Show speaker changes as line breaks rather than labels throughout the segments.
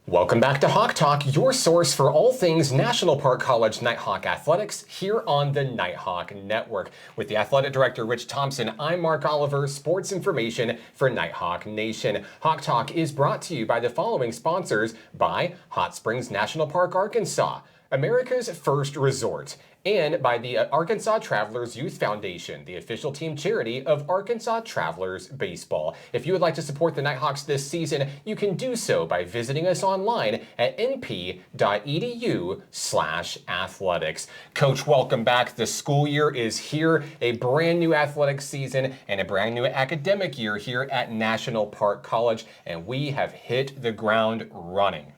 Welcome back to Hawk Talk, your source for all things National Park College Nighthawk Athletics here on the Nighthawk Network. With the athletic director, Rich Thompson, I'm Mark Oliver, sports information for Nighthawk Nation. Hawk Talk is brought to you by the following sponsors: by Hot Springs National Park, Arkansas, America's First Resort, and by the Arkansas Travelers Youth Foundation, the official team charity of Arkansas Travelers Baseball. If you would like to support the Nighthawks this season, you can do so by visiting us online at np.edu/athletics. Coach, welcome back. The school year is here, a brand new athletic season and a brand new academic year here at National Park College, and we have hit the ground running.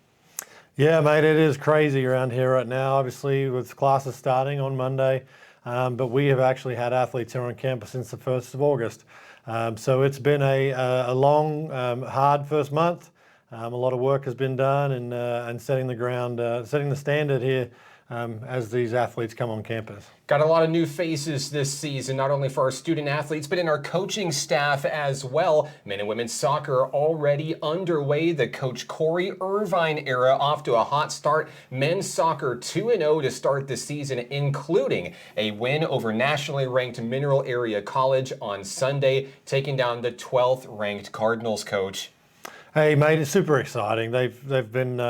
Yeah, mate, it is crazy around here right now, obviously, with classes starting on Monday. But we have actually had athletes here on campus since the 1st of August. So it's been a long, hard first month. A lot of work has been done and setting the ground, setting the standard here as these athletes come on campus.
Got a lot of new faces this season, not only for our student athletes, but in our coaching staff as well. Men and women's soccer are already underway. The Coach Corey Irvine era off to a hot start. Men's soccer 2-0 to start the season, including a win over nationally ranked Mineral Area College on Sunday, taking down the 12th ranked Cardinals. Coach.
Hey, mate, it's super exciting. They've been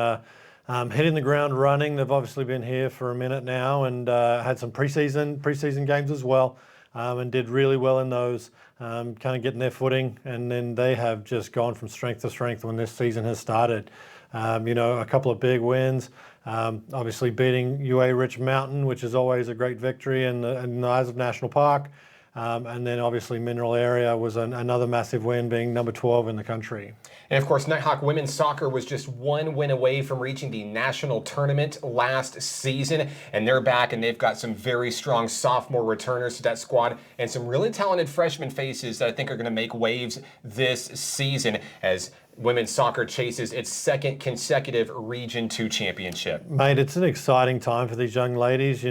hitting the ground running. They've obviously been here for a minute now and had some preseason games as well, and did really well in those, kind of getting their footing. And then they have just gone from strength to strength when this season has started. A couple of big wins, obviously beating UA Rich Mountain, which is always a great victory in the eyes of National Park. And then obviously Mineral Area was another massive win, being number 12 in the country.
And of course, Nighthawk women's soccer was just one win away from reaching the national tournament last season. And they're back, and they've got some very strong sophomore returners to that squad and some really talented freshman faces that I think are going to make waves this season as women's soccer chases its second consecutive Region 2 championship.
Mate, it's an exciting time for these young ladies,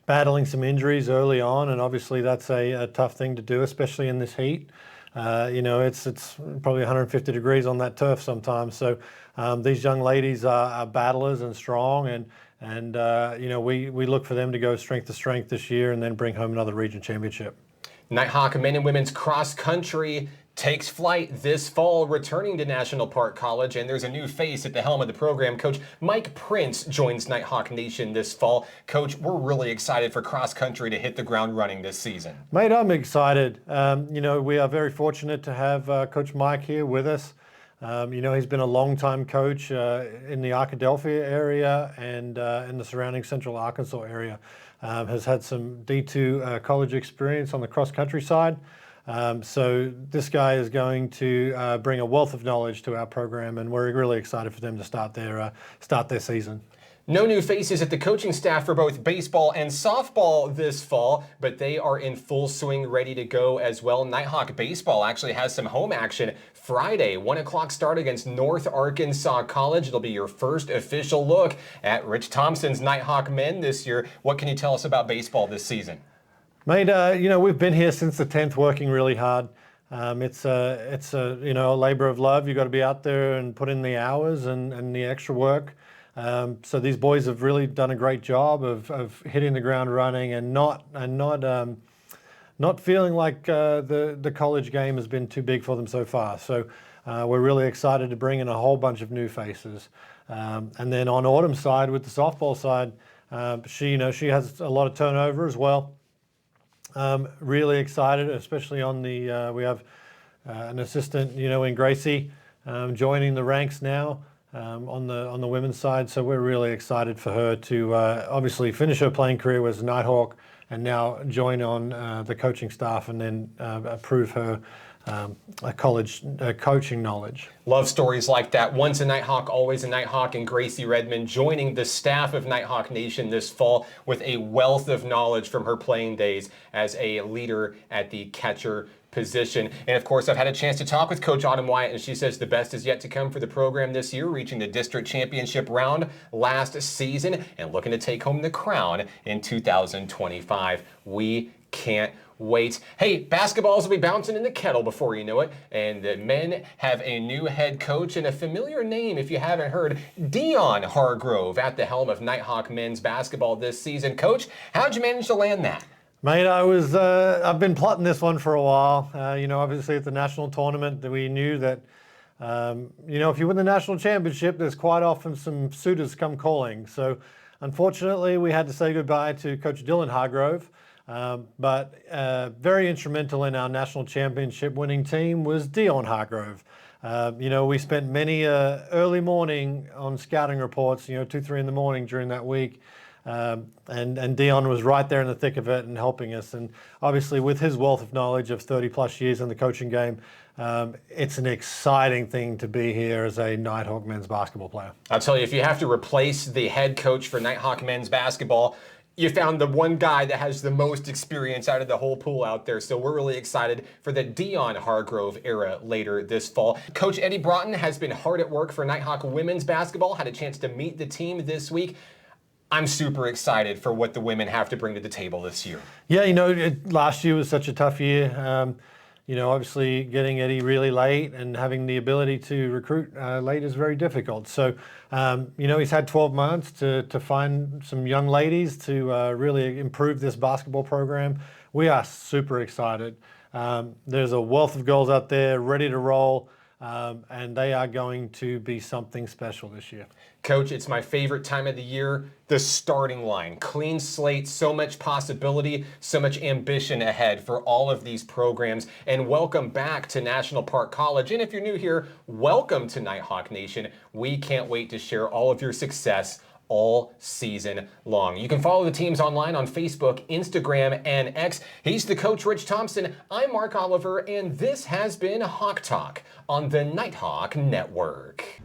battling some injuries early on, and obviously that's a tough thing to do, especially in this heat. It's probably 150 degrees on that turf sometimes. So these young ladies are battlers and strong, and we look for them to go strength to strength this year and then bring home another region championship.
Nighthawk men and women's cross country takes flight this fall, returning to National Park College, and there's a new face at the helm of the program. Coach Mike Prince joins Nighthawk Nation this fall. Coach, we're really excited for cross country to hit the ground running this season.
Mate, I'm excited. We are very fortunate to have Coach Mike here with us. He's been a long-time coach in the Arkadelphia area and in the surrounding Central Arkansas area. Has had some D2 college experience on the cross-country side. So this guy is going to bring a wealth of knowledge to our program, and we're really excited for them to start their season.
No new faces at the coaching staff for both baseball and softball this fall, but they are in full swing, ready to go as well. Nighthawk baseball actually has some home action Friday, 1 o'clock start against North Arkansas College. It'll be your first official look at Rich Thompson's Nighthawk men this year. What can you tell us about baseball this season?
Mate, we've been here since the 10th, working really hard. It's a labor of love. You've got to be out there and put in the hours and the extra work. So these boys have really done a great job of hitting the ground running and not feeling like the college game has been too big for them so far. So we're really excited to bring in a whole bunch of new faces. And then on Autumn's side, with the softball side, she has a lot of turnover as well. Really excited, especially on the we have an assistant, in Gracie, joining the ranks now on the women's side. So we're really excited for her to obviously finish her playing career with Nighthawk and now join on the coaching staff and then approve her college coaching knowledge.
Love stories like that. Once a Nighthawk, always a Nighthawk, and Gracie Redmond joining the staff of Nighthawk Nation this fall with a wealth of knowledge from her playing days as a leader at the catcher position. And of course, I've had a chance to talk with Coach Autumn Wyatt, and she says the best is yet to come for the program this year, reaching the district championship round last season and looking to take home the crown in 2025. We can't wait. Hey, basketballs will be bouncing in the kettle before you know it, and the men have a new head coach and a familiar name if you haven't heard, Dion Hargrove at the helm of Nighthawk men's basketball this season. Coach, how'd you manage to land that?
Mate, I've been plotting this one for a while. Obviously at the national tournament that we knew that, if you win the national championship, there's quite often some suitors come calling. So unfortunately, we had to say goodbye to Coach Dylan Hargrove. But very instrumental in our national championship winning team was Dion Hargrove. We spent many early morning on scouting reports, 2, 3 in the morning during that week. And Dion was right there in the thick of it and helping us. And obviously with his wealth of knowledge of 30 plus years in the coaching game, it's an exciting thing to be here as a Nighthawk men's basketball player.
I'll tell you, if you have to replace the head coach for Nighthawk men's basketball, you found the one guy that has the most experience out of the whole pool out there. So we're really excited for the Dion Hargrove era later this fall. Coach Eddie Broughton has been hard at work for Nighthawk women's basketball, had a chance to meet the team this week. I'm super excited for what the women have to bring to the table this year.
Yeah, last year was such a tough year. Obviously getting Eddie really late and having the ability to recruit late is very difficult. So, he's had 12 months to find some young ladies to really improve this basketball program. We are super excited. There's a wealth of girls out there ready to roll. And they are going to be something special this year.
Coach, it's my favorite time of the year, the starting line. Clean slate, so much possibility, so much ambition ahead for all of these programs. And welcome back to National Park College. And if you're new here, welcome to Nighthawk Nation. We can't wait to share all of your success all season long. You can follow the teams online on Facebook, Instagram, and X. He's the coach, Rich Thompson. I'm Mark Oliver, and this has been Hawk Talk on the Nighthawk Network.